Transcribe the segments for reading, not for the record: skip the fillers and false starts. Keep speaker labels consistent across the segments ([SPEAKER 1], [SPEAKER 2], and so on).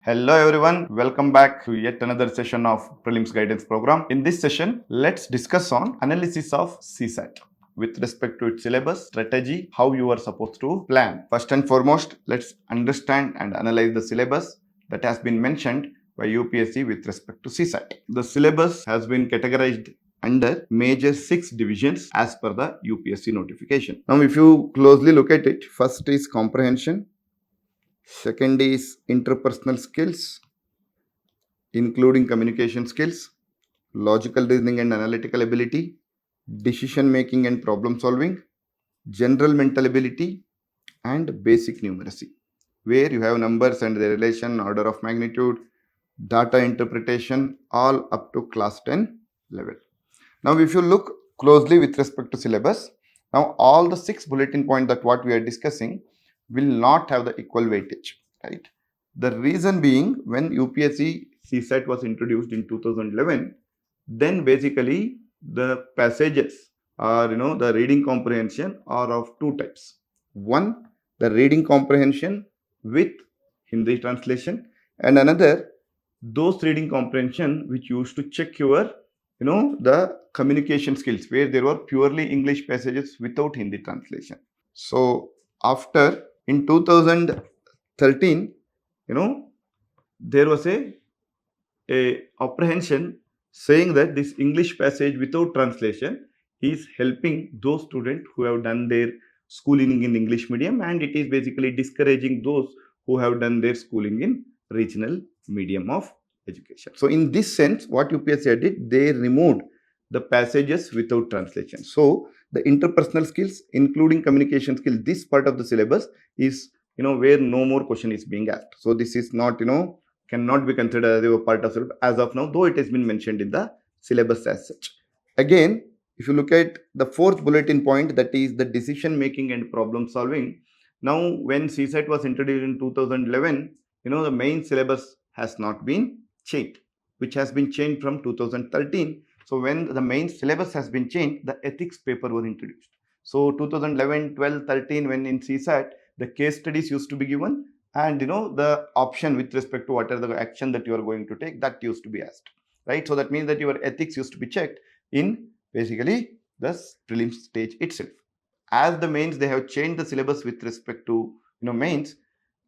[SPEAKER 1] Hello everyone, welcome back to yet another session of Prelims Guidance Program. In this session, let's discuss on analysis of CSAT with respect to its syllabus, strategy, how you are supposed to plan. First and foremost, let's understand and analyze the syllabus that has been mentioned by UPSC with respect to CSAT. The syllabus has been categorized under major 6 divisions as per the UPSC notification. Now, if you closely look at it, first is comprehension. Second is interpersonal skills, including communication skills, logical reasoning and analytical ability, decision making and problem solving, general mental ability, and basic numeracy, where you have numbers and their relation, order of magnitude, data interpretation, all up to class 10 level. Now, if you look closely with respect to syllabus, now all the 6 bulletin points that what we are discussing will not have the equal weightage, right? The reason being, when UPSC CSAT was introduced in 2011, then basically the passages or the reading comprehension are of two types. One, the reading comprehension with Hindi translation, and another, those reading comprehension which used to check your the communication skills, where there were purely English passages without Hindi translation. So after in 2013, there was a apprehension saying that this English passage without translation is helping those students who have done their schooling in English medium, and it is basically discouraging those who have done their schooling in regional medium of education. So in this sense, what UPSC did, they removed the passages without translation. So the interpersonal skills, including communication skills, this part of the syllabus is where no more question is being asked. So this is not cannot be considered as a part of syllabus as of now, though it has been mentioned in the syllabus as such. Again, if you look at the fourth bulletin point, that is the decision making and problem solving. Now, when CSAT was introduced in 2011, the main syllabus has not been changed, which has been changed from 2013. So when the main syllabus has been changed, the ethics paper was introduced. So 2011, 12, 13, when in CSAT, the case studies used to be given, and the option with respect to what are the action that you are going to take, that used to be asked, right? So that means that your ethics used to be checked in basically the prelim stage itself. As the mains, they have changed the syllabus with respect to mains,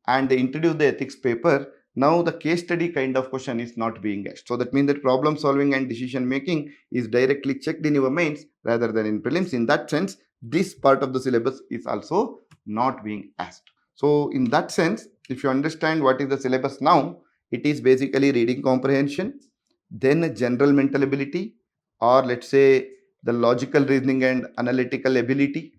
[SPEAKER 1] and they introduced the ethics paper. Now the case study kind of question is not being asked. So that means that problem solving and decision making is directly checked in your mains rather than in prelims. In that sense, this part of the syllabus is also not being asked. So in that sense, if you understand what is the syllabus now, it is basically reading comprehension, then general mental ability, or let's say the logical reasoning and analytical ability,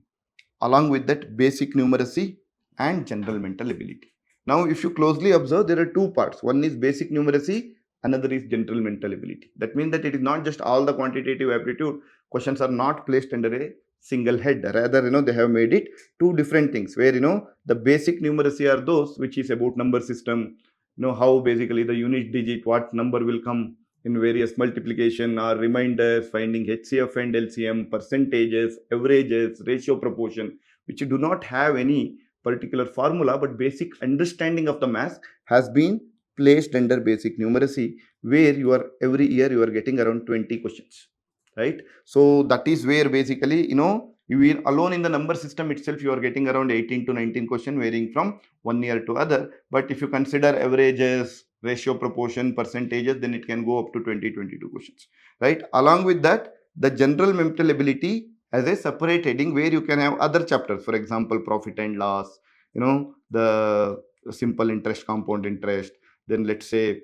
[SPEAKER 1] along with that basic numeracy and general mental ability. Now, if you closely observe, there are two parts. One is basic numeracy, another is general mental ability. That means that it is not just all the quantitative aptitude questions are not placed under a single head. Rather, they have made it two different things, where the basic numeracy are those which is about number system, how basically the unit digit, what number will come in various multiplication or reminders, finding HCF and LCM, percentages, averages, ratio proportion, which do not have any particular formula, but basic understanding of the math has been placed under basic numeracy, where every year you are getting around 20 questions, right? So that is where basically you are alone in the number system itself, you are getting around 18 to 19 questions, varying from one year to other. But if you consider averages, ratio proportion, percentages, then it can go up to 20-22 questions, right? Along with that, the general mental ability as a separate heading, where you can have other chapters, for example, profit and loss, the simple interest, compound interest, then let's say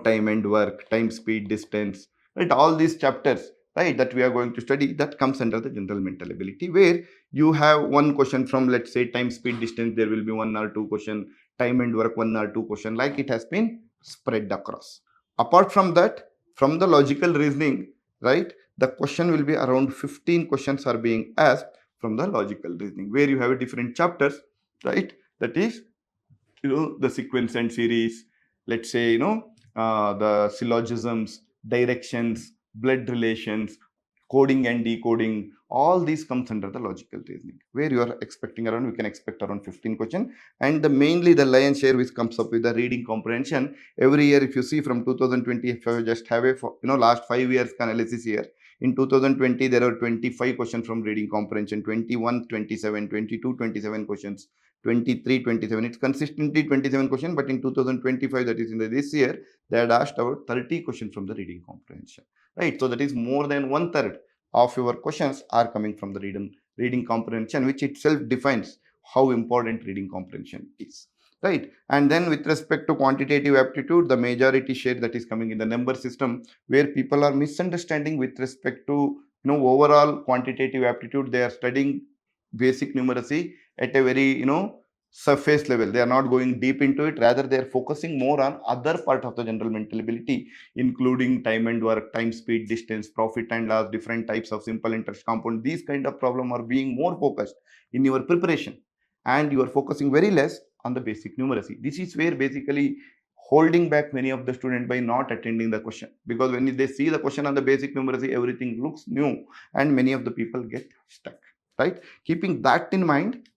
[SPEAKER 1] time and work, time, speed, distance, right? All these chapters, right, that we are going to study, that comes under the general mental ability, where you have one question from, let's say, time, speed, distance, there will be one or two question, time and work, one or two question, like it has been spread across. Apart from that, from the logical reasoning, right, the question will be around 15 questions are being asked from the logical reasoning, where you have different chapters, right? That is the sequence and series, let's say the syllogisms, directions, blood relations, coding and decoding, all these comes under the logical reasoning, where you are expecting around, we can expect around 15 questions. And mainly the lion's share which comes up with the reading comprehension. Every year, if you see from 2020, if you just have a last 5 years analysis here, in 2020 there are 25 questions from reading comprehension, 21 27, 22 27 questions, 23 27, it's consistently 27 questions. But in 2025, that is in this year, they had asked about 30 questions from the reading comprehension, right? So that is more than 1/3 of your questions are coming from the reading comprehension, which itself defines how important reading comprehension is, right? And then with respect to quantitative aptitude, the majority share that is coming in the number system, where people are misunderstanding with respect to overall quantitative aptitude. They are studying basic numeracy at a very surface level. They are not going deep into it. Rather, they are focusing more on other part of the general mental ability, including time and work, time, speed, distance, profit and loss, different types of simple interest compound. These kind of problem are being more focused in your preparation, and you are focusing very less on the basic numeracy. This is where basically holding back many of the students by not attending the question, because when they see the question on the basic numeracy, everything looks new and many of the people get stuck, right? Keeping that in mind,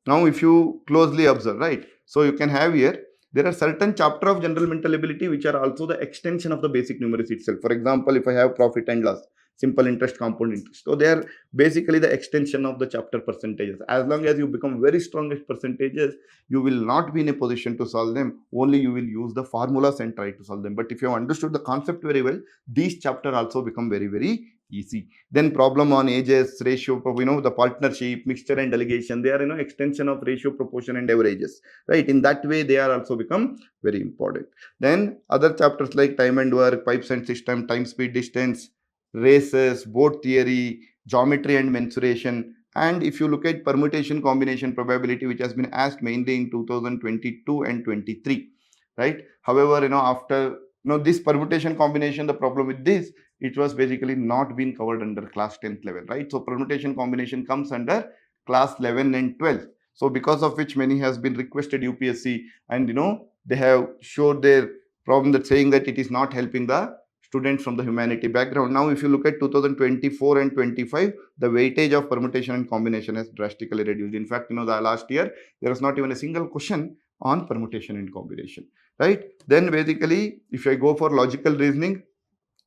[SPEAKER 1] now if you closely observe, right, so you can have here, there are certain chapter of general mental ability which are also the extension of the basic numeracy itself. For example, if I have profit and loss, simple interest, compound interest, so they are basically the extension of the chapter percentages. As long as you become very strong at percentages, you will not be in a position to solve them. Only you will use the formulas and try to solve them. But if you have understood the concept very well, these chapter also become very, very easy. Then problem on ages, ratio, the partnership, mixture and delegation, they are extension of ratio, proportion and averages, right? In that way, they are also become very important. Then other chapters like time and work, pipes and system, time, speed, distance, races, board theory, geometry and mensuration. And if you look at permutation, combination, probability, which has been asked mainly in 2022 and 23, right? However, after this permutation combination, the problem with this, it was basically not being covered under class 10th level, right? So permutation combination comes under class 11 and 12. So because of which many has been requested UPSC, and they have showed their problem that saying that it is not helping the students from the humanity background. Now, if you look at 2024 and 25, the weightage of permutation and combination has drastically reduced. In fact, the last year, there was not even a single question on permutation and combination, right? Then basically, if I go for logical reasoning,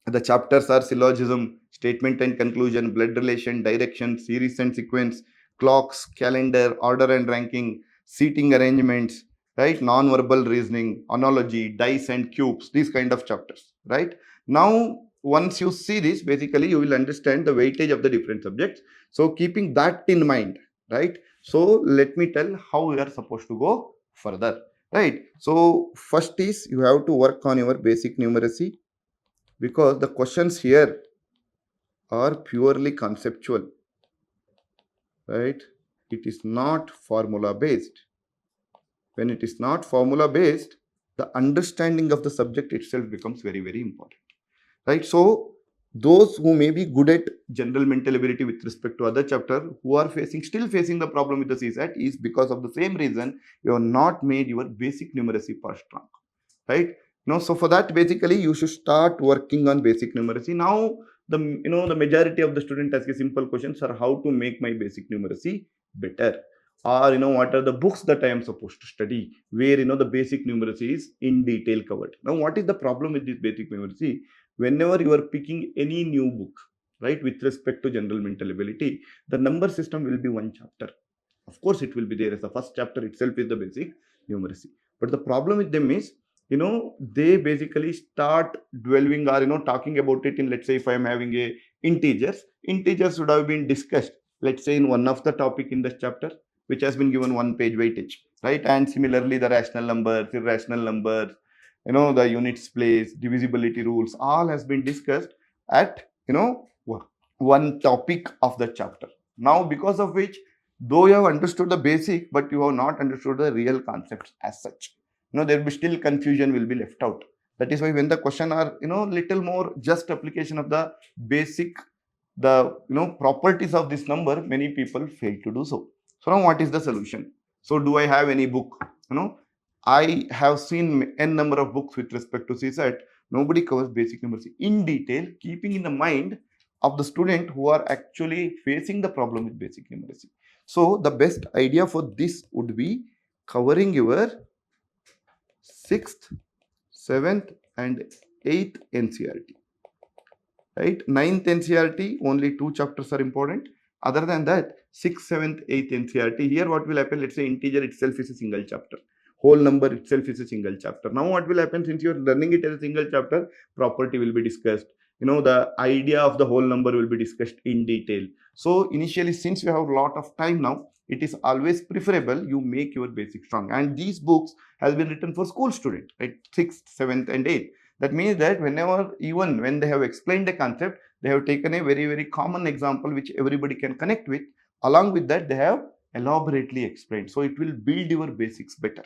[SPEAKER 1] the chapters are syllogism, statement and conclusion, blood relation, direction, series and sequence, clocks, calendar, order and ranking, seating arrangements, right? Non-verbal reasoning, analogy, dice and cubes, these kind of chapters, right? Now, once you see this, basically you will understand the weightage of the different subjects. So keeping that in mind, right? So let me tell how we are supposed to go further, right? So first is you have to work on your basic numeracy, because the questions here are purely conceptual, right? It is not formula based. When it is not formula based, the understanding of the subject itself becomes very, very important, right? So those who may be good at general mental ability with respect to other chapter, who are still facing the problem with the CSAT, is because of the same reason you have not made your basic numeracy part strong, right? So for that, basically you should start working on basic numeracy. Now the majority of the student ask a simple question, sir, how to make my basic numeracy better, or what are the books that I am supposed to study where the basic numeracy is in detail covered. Now what is the problem with this basic numeracy? Whenever you are picking any new book, right, with respect to general mental ability, the number system will be one chapter. Of course it will be there as the first chapter itself is the basic numeracy. But the problem with them is, they basically start dwelling or talking about it in, let's say if I am having a integers would have been discussed, let's say in one of the topic in the chapter, which has been given 1 page weightage, right? And similarly the rational numbers, irrational numbers, the units place, divisibility rules, all has been discussed at one topic of the chapter. Now because of which, though you have understood the basic, but you have not understood the real concepts as such, there will be still confusion will be left out. That is why when the question are little more just application of the basic, the properties of this number, many people fail to do so. So now what is the solution? So do I have any book? I have seen n number of books with respect to CSAT. Nobody covers basic numeracy in detail, keeping in the mind of the student who are actually facing the problem with basic numeracy. So the best idea for this would be covering your 6th, 7th and 8th NCERT. Right? 9th NCERT, only 2 chapters are important. Other than that, 6th, 7th, 8th NCERT, here what will happen, let's say integer itself is a single chapter. Whole number itself is a single chapter. Now what will happen, since you are learning it as a single chapter, property will be discussed. The idea of the whole number will be discussed in detail. So initially, since you have a lot of time now, it is always preferable you make your basic strong. And these books has been written for school students, right? 6th, 7th and 8th. That means that even when they have explained the concept, they have taken a very, very common example which everybody can connect with. Along with that, they have elaborately explained. So it will build your basics better,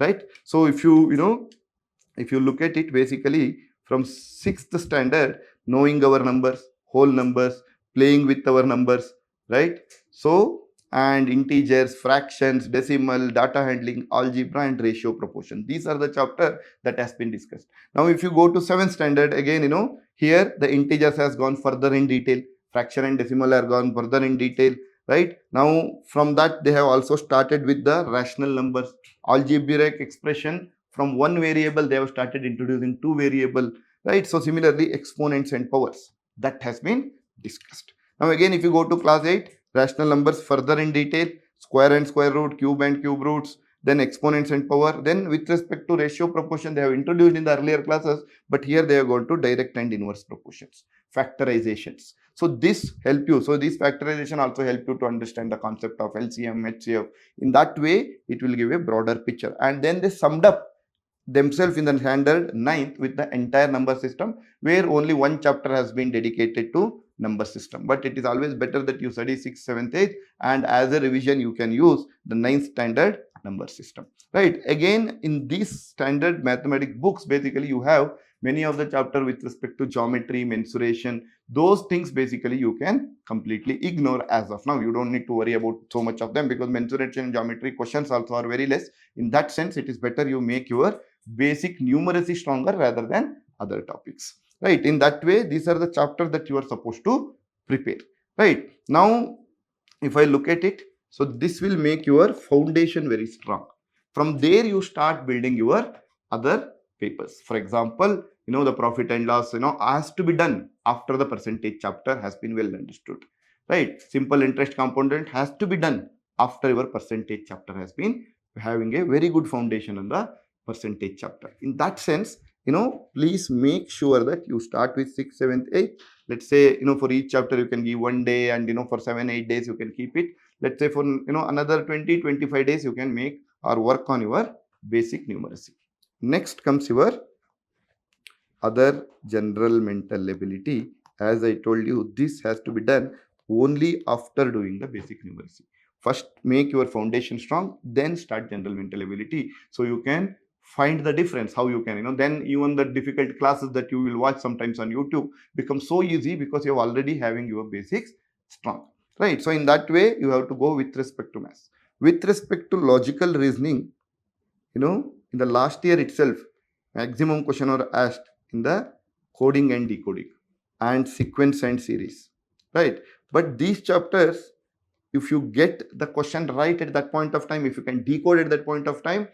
[SPEAKER 1] right? So if if you look at it, basically from 6th standard, knowing our numbers, whole numbers, playing with our numbers, right? So, and integers, fractions, decimal, data handling, algebra and ratio proportion. These are the chapter that has been discussed. Now, if you go to 7th standard, again, here the integers has gone further in detail, fraction and decimal are gone further in detail, right? Now, from that, they have also started with the rational numbers, algebraic expression. From one variable, they have started introducing 2 variable, right? So similarly, exponents and powers, that has been discussed. Now again, if you go to class 8, rational numbers further in detail, square and square root, cube and cube roots, then exponents and power. Then with respect to ratio proportion, they have introduced in the earlier classes, but here they are going to direct and inverse proportions, factorizations. So this help you. So this factorization also help you to understand the concept of LCM, HCF. In that way, it will give a broader picture. And then they summed up themselves in the standard 9th with the entire number system, where only one chapter has been dedicated to number system. But it is always better that you study 6th, 7th, 8th, and as a revision you can use the 9th standard number system, right? Again, in these standard mathematics books, basically you have many of the chapter with respect to geometry, mensuration. Those things basically you can completely ignore as of now. You don't need to worry about so much of them, because mensuration and geometry questions also are very less. In that sense, it is better you make your basic numeracy stronger rather than other topics, right? In that way, these are the chapters that you are supposed to prepare, right? Now, if I look at it, so this will make your foundation very strong. From there, you start building your other papers. For example, the profit and loss, has to be done after the percentage chapter has been well understood, right? Simple interest component has to be done after your percentage chapter has been having a very good foundation on the percentage chapter. In that sense, please make sure that you start with 6th, 7th, 8th. Let's say, for each chapter you can give 1 day, and for 7-8 days you can keep it. Let's say for another 20-25 days you can make or work on your basic numeracy. Next comes your other general mental ability. As I told you, this has to be done only after doing the basic numeracy. First make your foundation strong, then start general mental ability, so you can find the difference, how you can, then even the difficult classes that you will watch sometimes on YouTube become so easy, because you're already having your basics strong, right? So in that way, you have to go with respect to maths. With respect to logical reasoning, in the last year itself, maximum question are asked in the coding and decoding and sequence and series, right? But these chapters, if you get the question right at that point of time, if you can decode at that point of time,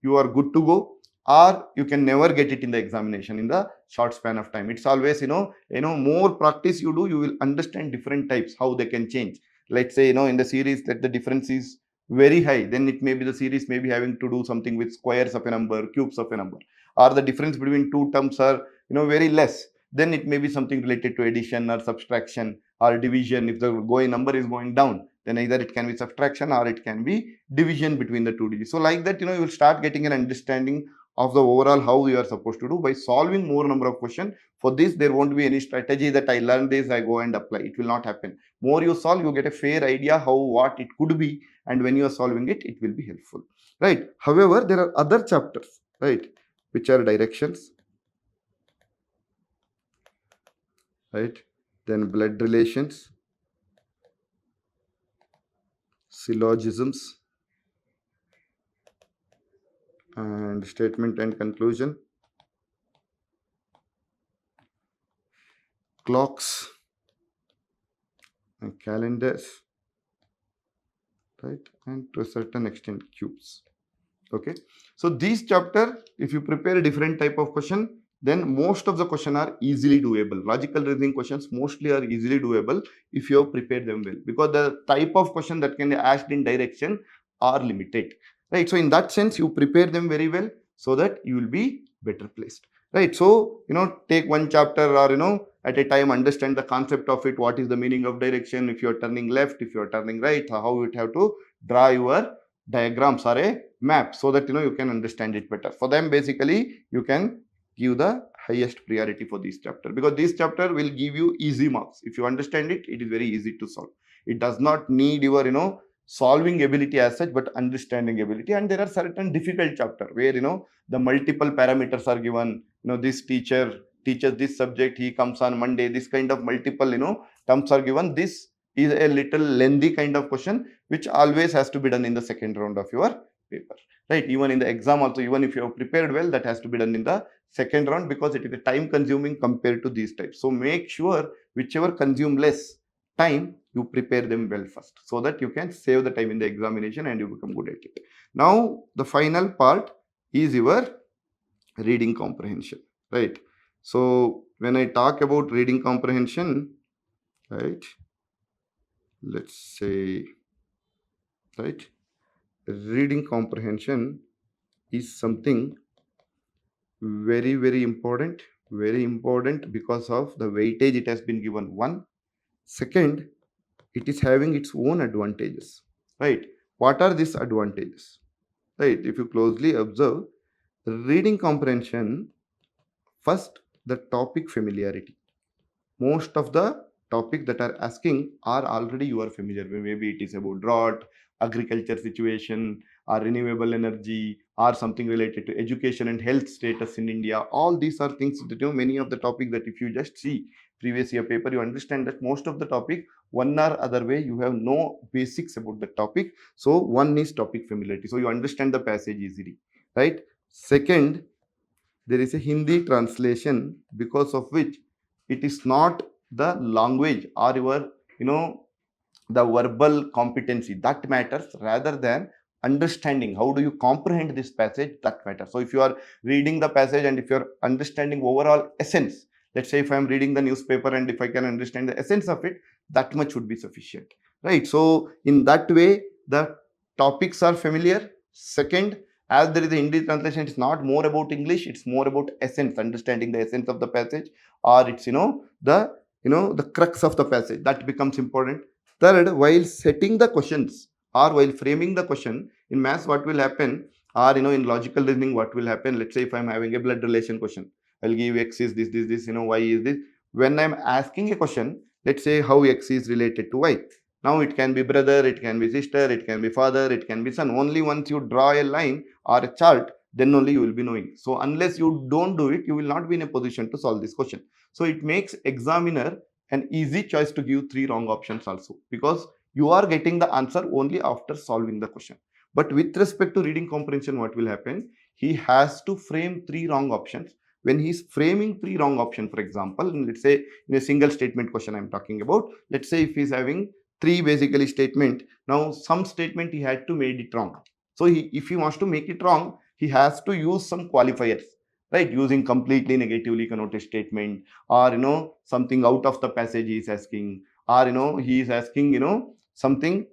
[SPEAKER 1] you are good to go. Or you can never get it in the examination in the short span of time. It's always, more practice you do, you will understand different types, how they can change. Let's say, in the series that the difference is very high, then it may be the series may be having to do something with squares of a number, cubes of a number. Or the difference between two terms are, very less, then it may be something related to addition or subtraction or division. If the number is going down, then either it can be subtraction or it can be division between the two digits. So like that, you will start getting an understanding of the overall how you are supposed to do by solving more number of questions. For this, there won't be any strategy that I learned this, I go and apply. It will not happen. More you solve, you get a fair idea what it could be, and when you are solving it, it will be helpful, right? However, there are other chapters, right, which are directions, right? Then blood relations, syllogisms, and statement and conclusion, clocks, and calendars, right, and to a certain extent cubes. Okay, so these chapter, if you prepare a different type of question, then most of the question are easily doable. Logical reasoning questions mostly are easily doable if you have prepared them well, because the type of question that can be asked in direction are limited, right? So in that sense, you prepare them very well so that you will be better placed, right? So take one chapter, or at a time, understand the concept of it. What is the meaning of direction? If you are turning left, if you are turning right, how you have to draw your diagrams or a map, so that you can understand it better. For them, basically, you can give the highest priority for this chapter, because this chapter will give you easy marks. If you understand it, it is very easy to solve. It does not need your solving ability as such, but understanding ability. And there are certain difficult chapter where the multiple parameters are given. This teacher teaches this subject, he comes on Monday, this kind of multiple terms are given. This is a little lengthy kind of question, which always has to be done in the second round of your paper, right? Even in the exam also, even if you have prepared well, that has to be done in the second round, because it is a time consuming compared to these types. So make sure whichever consume less time, you prepare them well first, so that you can save the time in the examination and you become good at it. Now the final part is your reading comprehension, right? So when I talk about reading comprehension, right, let's say, right, reading comprehension is something very, very important because of the weightage it has been given. One, second, it is having its own advantages, right? What are these advantages, right? If you closely observe reading comprehension, first, the topic familiarity. Most of the topic that are asking are already you are familiar with. Maybe it is about drought, agriculture situation, or renewable energy, or something related to education and health status in India. All these are things that many of the topic that if you just see previous year paper, you understand that most of the topic, one or other way, you have no basics about the topic. So one is topic familiarity, so you understand the passage easily, right? Second, there is a Hindi translation, because of which it is not the language or your the verbal competency that matters, rather than understanding how do you comprehend this passage, that matters. So if you are reading the passage and if you are understanding overall essence, let's say if I am reading the newspaper and if I can understand the essence of it, that much would be sufficient, right? So in that way, the topics are familiar. Second, as there is a Hindi translation, it's not more about English, it's more about essence, understanding the essence of the passage, or it's the crux of the passage, that becomes important. Third, while setting the questions or while framing the question in maths, what will happen, or in logical reasoning, what will happen? Let's say if I'm having a blood relation question, I'll give X is this, Y is this. When I'm asking a question, let's say how X is related to Y. Now it can be brother, it can be sister, it can be father, it can be son. Only once you draw a line or a chart, then only you will be knowing. So unless you don't do it, you will not be in a position to solve this question. So it makes examiner an easy choice to give 3 wrong options also, because you are getting the answer only after solving the question. But with respect to reading comprehension, what will happen? He has to frame 3 wrong options. When he's framing 3 wrong options, for example, let's say in a single statement question I'm talking about, let's say if he's having 3 basically statement, now some statement he had to make it wrong. So if he wants to make it wrong, he has to use some qualifiers, right? Using completely negatively connoted statement, or something out of the passage he is asking, or he is asking something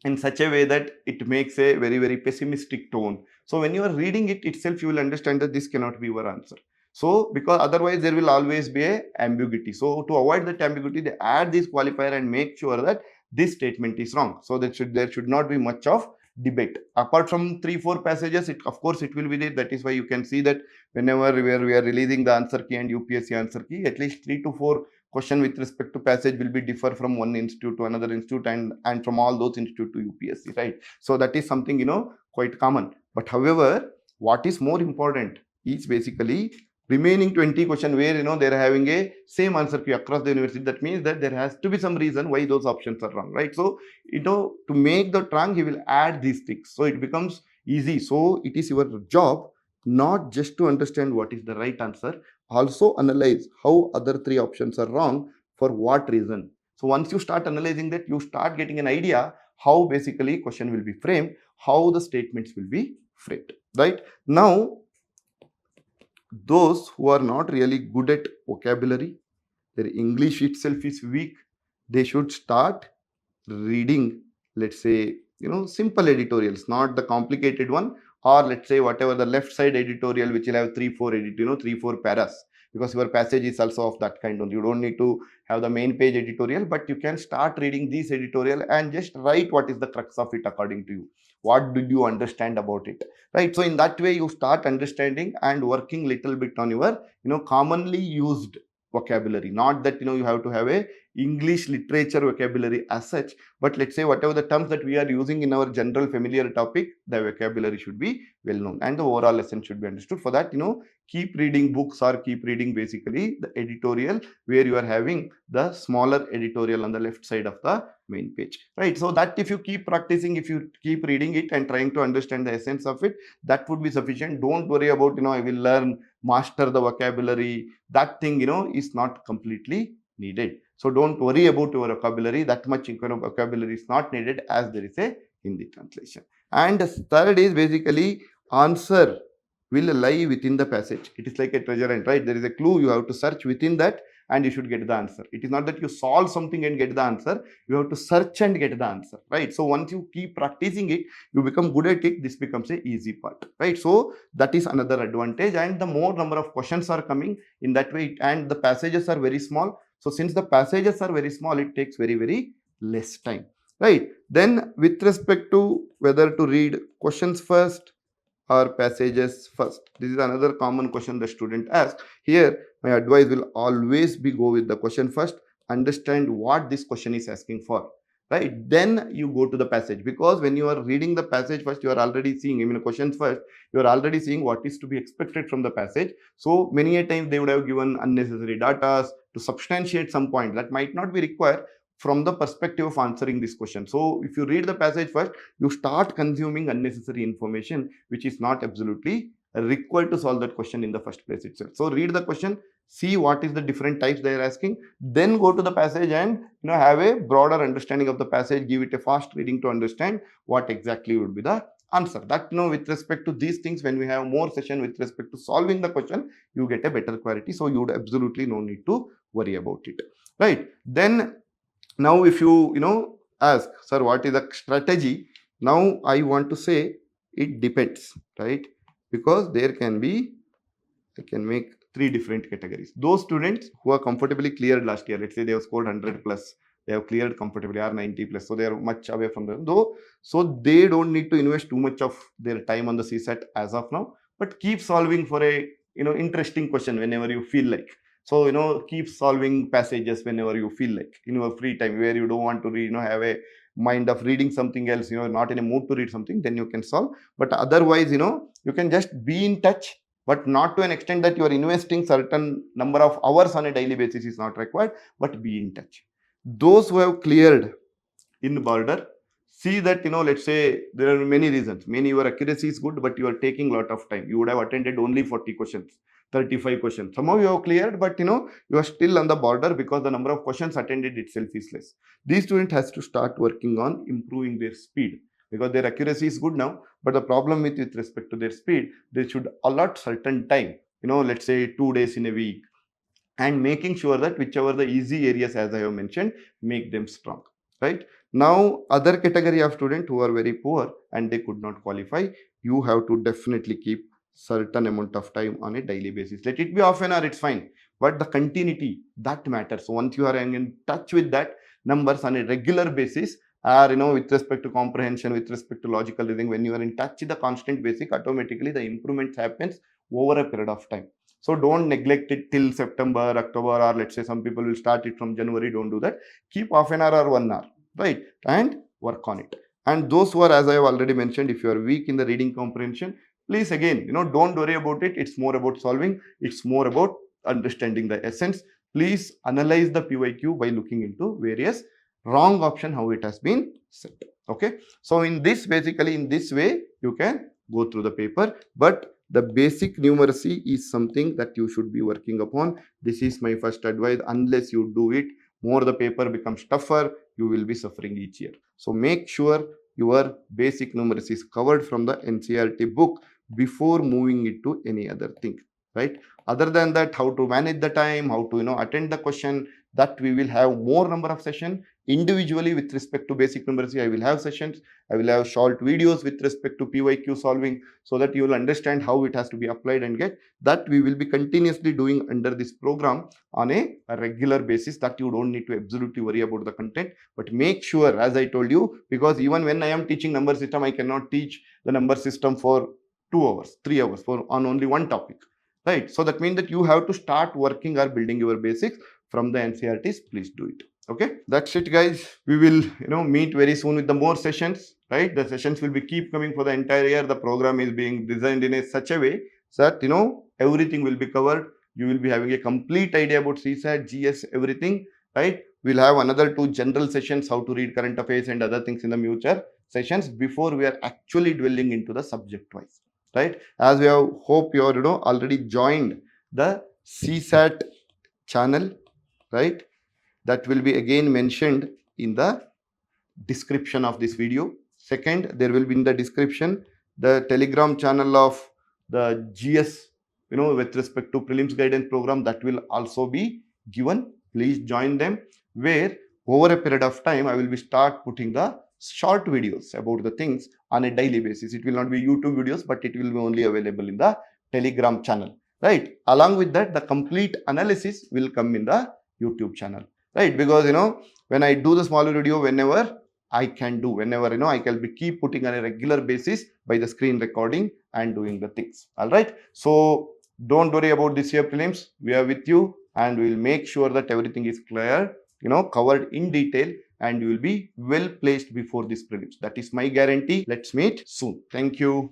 [SPEAKER 1] in such a way that it makes a very, very pessimistic tone. So when you are reading it itself, you will understand that this cannot be your answer. So because otherwise there will always be a ambiguity. So to avoid that ambiguity, they add this qualifier and make sure that this statement is wrong. So that there should not be much of debate. Apart from 3-4 passages, of course it will be there. That is why you can see that whenever we are releasing the answer key and UPSC answer key, at least 3 to 4 question with respect to passage will be differ from one institute to another institute, and from all those institute to UPSC, right? So that is something quite common. But however, what is more important is basically remaining 20 question where they're having a same answer key across the university. That means that there has to be some reason why those options are wrong, right? So to make the wrong, he will add these things, so it becomes easy. So it is your job not just to understand what is the right answer, also analyze how other 3 options are wrong, for what reason. So once you start analyzing that, you start getting an idea how basically question will be framed, how the statements will be framed, right? Now, those who are not really good at vocabulary, their English itself is weak, they should start reading, let's say, simple editorials, not the complicated one, or let's say whatever the left side editorial, which will have 3 4 paras, because your passage is also of that kind only. You don't need to have the main page editorial, but you can start reading these editorial and just write what is the crux of it according to you. What did you understand about it, right? So in that way, you start understanding and working little bit on your commonly used vocabulary. Not that you have to have a English literature vocabulary as such, but let's say whatever the terms that we are using in our general familiar topic, the vocabulary should be well known and the overall lesson should be understood. For that, keep reading books or keep reading basically the editorial where you are having the smaller editorial on the left side of the main page, right? So that if you keep practicing, if you keep reading it and trying to understand the essence of it, that would be sufficient. Don't worry about I will learn, master the vocabulary. That thing is not completely needed. So don't worry about your vocabulary. That much vocabulary is not needed, as there is a Hindi translation. And the third is basically answer will lie within the passage. It is like a treasure hunt, right? There is a clue, you have to search within that and you should get the answer. It is not that you solve something and get the answer. You have to search and get the answer, right? So once you keep practicing it, you become good at it. This becomes a easy part, right? So that is another advantage. And the more number of questions are coming in that way, and the passages are very small. So since the passages are very small, it takes very, very less time, right? Then with respect to whether to read questions first or passages first, this is another common question the student asks. Here, my advice will always be go with the question first, understand what this question is asking for, right? Then you go to the passage, because when you are reading the passage first, you are already seeing, questions first, you are already seeing what is to be expected from the passage. So many a time they would have given unnecessary data to substantiate some point that might not be required from the perspective of answering this question. So if you read the passage first, you start consuming unnecessary information which is not absolutely required to solve that question in the first place itself. So read the question, see what is the different types they are asking, then go to the passage and have a broader understanding of the passage, give it a fast reading to understand what exactly would be the answer. That with respect to these things, when we have more session with respect to solving the question, you get a better clarity. So you would absolutely no need to worry about it, right? Then now if you ask, sir, what is the strategy? Now I want to say it depends, right? Because there can be, I can make 3 different categories. Those students who are comfortably cleared last year, let's say they have scored 100 plus, they have cleared comfortably, or 90 plus, so they are much away from them, though, so they don't need to invest too much of their time on the CSAT as of now, but keep solving for a interesting question whenever you feel like. So keep solving passages whenever you feel like in your free time, where you don't want to read, have a mind of reading something else, not in a mood to read something, then you can solve. But otherwise, you can just be in touch, but not to an extent that you are investing certain number of hours on a daily basis is not required, but be in touch. Those who have cleared in border, see that let's say there are many reasons. Your accuracy is good, but you are taking a lot of time. You would have attended only 40 questions, 35 questions. Somehow you have cleared, but you are still on the border because the number of questions attended itself is less. These student has to start working on improving their speed, because their accuracy is good now, but the problem with respect to their speed, they should allot certain time, let's say 2 days in a week, and making sure that whichever the easy areas, as I have mentioned, make them strong, right? Now, other category of student who are very poor and they could not qualify, you have to definitely keep certain amount of time on a daily basis. Let it be half an hour, it's fine, but the continuity, that matters. So once you are in touch with that numbers on a regular basis, or with respect to comprehension, with respect to logical reasoning, when you are in touch with the constant basic, automatically the improvement happens over a period of time. So don't neglect it till September, October, or let's say some people will start it from January. Don't do that. Keep half an hour or 1 hour, right? And work on it. And those who are, as I have already mentioned, if you are weak in the reading comprehension, please again, don't worry about it. It's more about solving. It's more about understanding the essence. Please analyze the PYQ by looking into various wrong option, how it has been set. Okay. So in this, basically in this way, you can go through the paper, but the basic numeracy is something that you should be working upon. This is my first advice. Unless you do it, more the paper becomes tougher, you will be suffering each year. So make sure your basic numeracy is covered from the NCERT book before moving it to any other thing, right? Other than that, how to manage the time, how to attend the question, that we will have more number of sessions individually with respect to basic numeracy. I will have sessions, I will have short videos with respect to PYQ solving, so that you will understand how it has to be applied and get that. We will be continuously doing under this program on a regular basis, that you don't need to absolutely worry about the content. But make sure, as I told you, because even when I am teaching number system, I cannot teach the number system for 2 hours, 3 hours on only one topic, right? So that means that you have to start working or building your basics from the NCERTs. Please do it. Okay, that's it, guys. We will meet very soon with the more sessions, right? The sessions will be keep coming for the entire year. The program is being designed in such a way that everything will be covered. You will be having a complete idea about CSAT, GS, everything, right? We'll have another 2 general sessions, how to read current affairs and other things in the future sessions, before we are actually dwelling into the subject wise, right? As we have hope you are already joined the CSAT channel, right? That will be again mentioned in the description of this video. Second, there will be in the description the Telegram channel of the GS, with respect to Prelims Guidance Program, that will also be given. Please join them, where over a period of time I will be start putting the short videos about the things on a daily basis. It will not be YouTube videos, but it will be only available in the Telegram channel, right? Along with that, the complete analysis will come in the YouTube channel, right? Because when I do the smaller video, whenever I can do, whenever I can be keep putting on a regular basis by the screen recording and doing the things. All right, so don't worry about this year prelims. We are with you, and we will make sure that everything is clear, covered in detail, and you will be well placed before this prelims. That is my guarantee. Let's meet soon. Thank you.